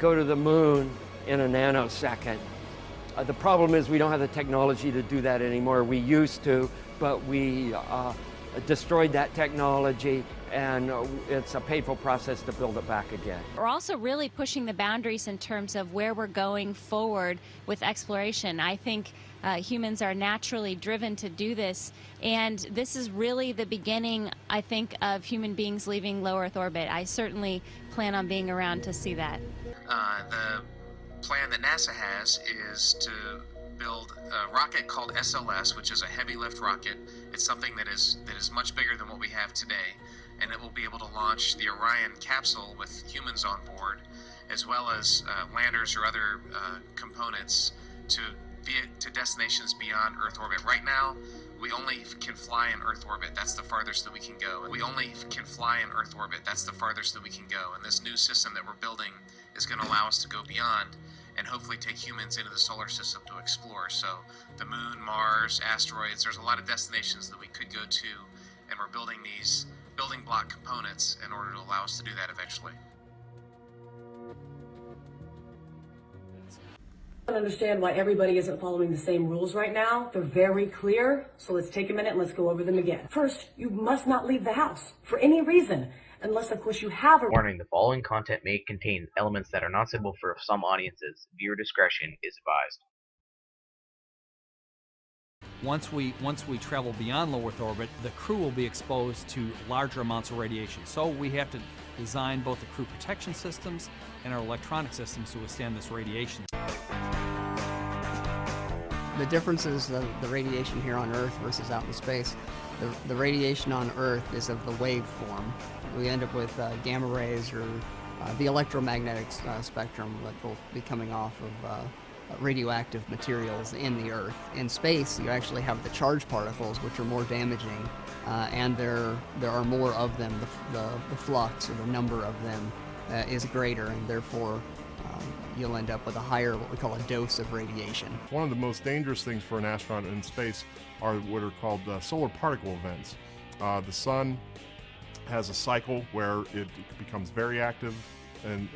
go to the moon in a nanosecond. The problem is we don't have the technology to do that anymore. We used to, but we destroyed that technology, and it's a painful process to build it back again. We're also really pushing the boundaries in terms of where we're going forward with exploration. I think humans are naturally driven to do this, and this is really the beginning, I think, of human beings leaving low Earth orbit. I certainly plan on being around to see that. The plan that NASA has is to build a rocket called SLS, which is a heavy lift rocket. It's something that is much bigger than what we have today, and it will be able to launch the Orion capsule with humans on board, as well as landers or other components to destinations beyond Earth orbit. Right now, we only can fly in Earth orbit. That's the farthest that we can go. We only can fly in Earth orbit. That's the farthest that we can go. And this new system that we're building is going to allow us to go beyond and hopefully take humans into the solar system to explore. So the moon, Mars, asteroids, there's a lot of destinations that we could go to, and we're building these building block components in order to allow us to do that eventually. I don't understand why everybody isn't following the same rules right now. They're very clear, so let's take a minute and let's go over them again. First, you must not leave the house for any reason, unless of course you have a Warning: the following content may contain elements that are not suitable for some audiences. Viewer discretion is advised. Once we travel beyond low Earth orbit, the crew will be exposed to larger amounts of radiation. So we have to design both the crew protection systems and our electronic systems to withstand this radiation. The difference is the radiation here on Earth versus out in space. The radiation on Earth is of the wave form. We end up with gamma rays or the electromagnetic spectrum that will be coming off of radioactive materials in the Earth. In space, you actually have the charged particles, which are more damaging, and there are more of them. The flux, or the number of them, is greater, and therefore you'll end up with a higher, what we call a dose of radiation. One of the most dangerous things for an astronaut in space are what are called solar particle events. The sun has a cycle where it becomes very active, and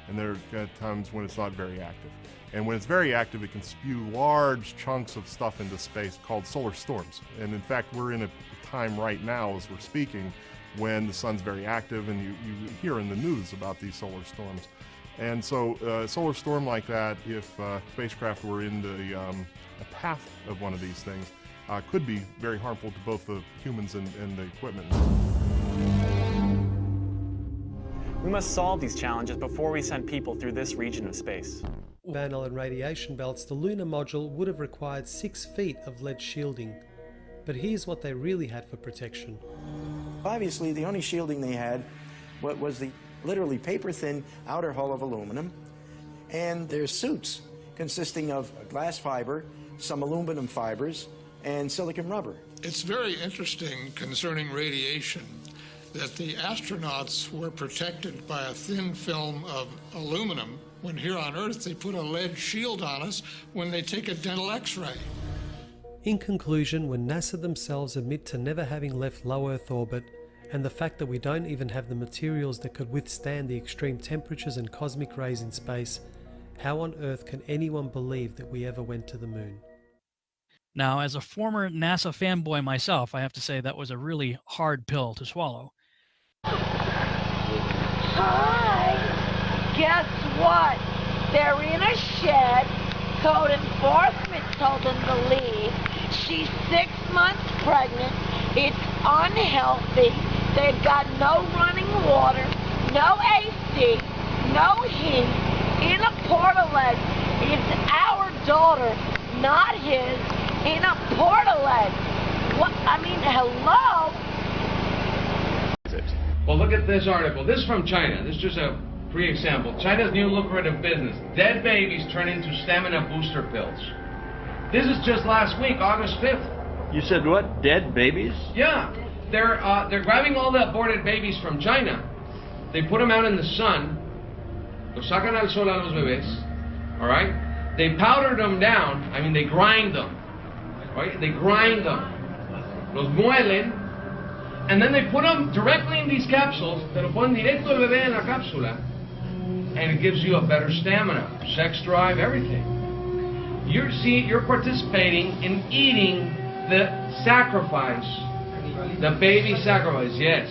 and there are times when it's not very active. And when it's very active, it can spew large chunks of stuff into space called solar storms. And in fact, we're in a time right now as we're speaking when the sun's very active, and you hear in the news about these solar storms. And so a solar storm like that, if spacecraft were in the path of one of these things, could be very harmful to both the humans and the equipment. We must solve these challenges before we send people through this region of space. Mantle and radiation belts, the lunar module would have required 6 feet of lead shielding. But here's what they really had for protection. Obviously, the only shielding they had was the literally paper-thin outer hull of aluminum, and their suits consisting of glass fiber, some aluminum fibers, and silicon rubber. It's very interesting concerning radiation that the astronauts were protected by a thin film of aluminum, when here on Earth they put a lead shield on us when they take a dental x-ray. In conclusion, when NASA themselves admit to never having left low Earth orbit, and the fact that we don't even have the materials that could withstand the extreme temperatures and cosmic rays in space, how on earth can anyone believe that we ever went to the moon? Now, as a former NASA fanboy myself, I have to say that was a really hard pill to swallow. Hi! Guess what? They're in a shed. Code enforcement told them to leave. She's 6 months pregnant. It's unhealthy. They've got no running water, no AC, no heat, in a portalet. It's our daughter, not his, in a portalet. What? I mean, hello? Well, look at this article. This is from China. This is just a free example. China's new lucrative business. Dead babies turn into stamina booster pills. This is just last week, August 5th. You said what? Dead babies? Yeah. They're grabbing all the aborted babies from China. They put them out in the sun. Los sacan al sol a los bebés. All right? They powder them down. I mean, they grind them. Right? They grind them. Los muelen. And then they put them directly in these capsules. Te lo ponen directo el bebé en la cápsula. and it gives you a better stamina, sex drive, everything. You're participating in eating the sacrifice, the baby sacrifice. Yes,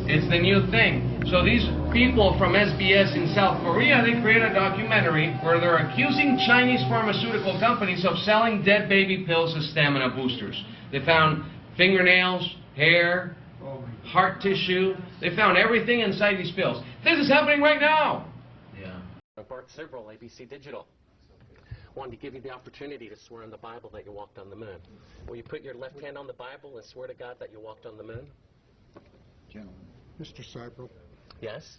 it's the new thing. So these people from SBS in South Korea, they created a documentary where they're accusing Chinese pharmaceutical companies of selling dead baby pills as stamina boosters. They found fingernails, hair, heart tissue. They found everything inside these pills. This is happening right now. Bart Sibrel, ABC Digital. Wanted to give you the opportunity to swear on the Bible that you walked on the moon. Will you put your left hand on the Bible and swear to God that you walked on the moon? Gentlemen. Mr. Sibrel. Yes?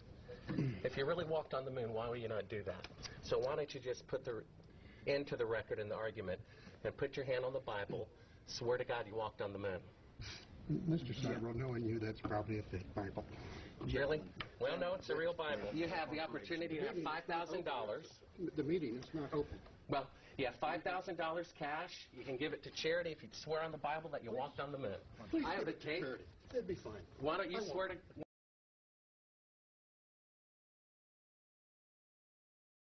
If you really walked on the moon, why would you not do that? So why don't you just put the end to the record in the argument and put your hand on the Bible, swear to God you walked on the moon. Mr. Sibrel, knowing you, that's probably a fake Bible. Really? Well, no, it's a real Bible. You have the opportunity to have $5,000. The meeting is not open. Well, you have $5,000 cash. You can give it to charity if you swear on the Bible that you walked on the moon. Please I have the give it to tape. charity. It'd be fine. Why don't you swear to...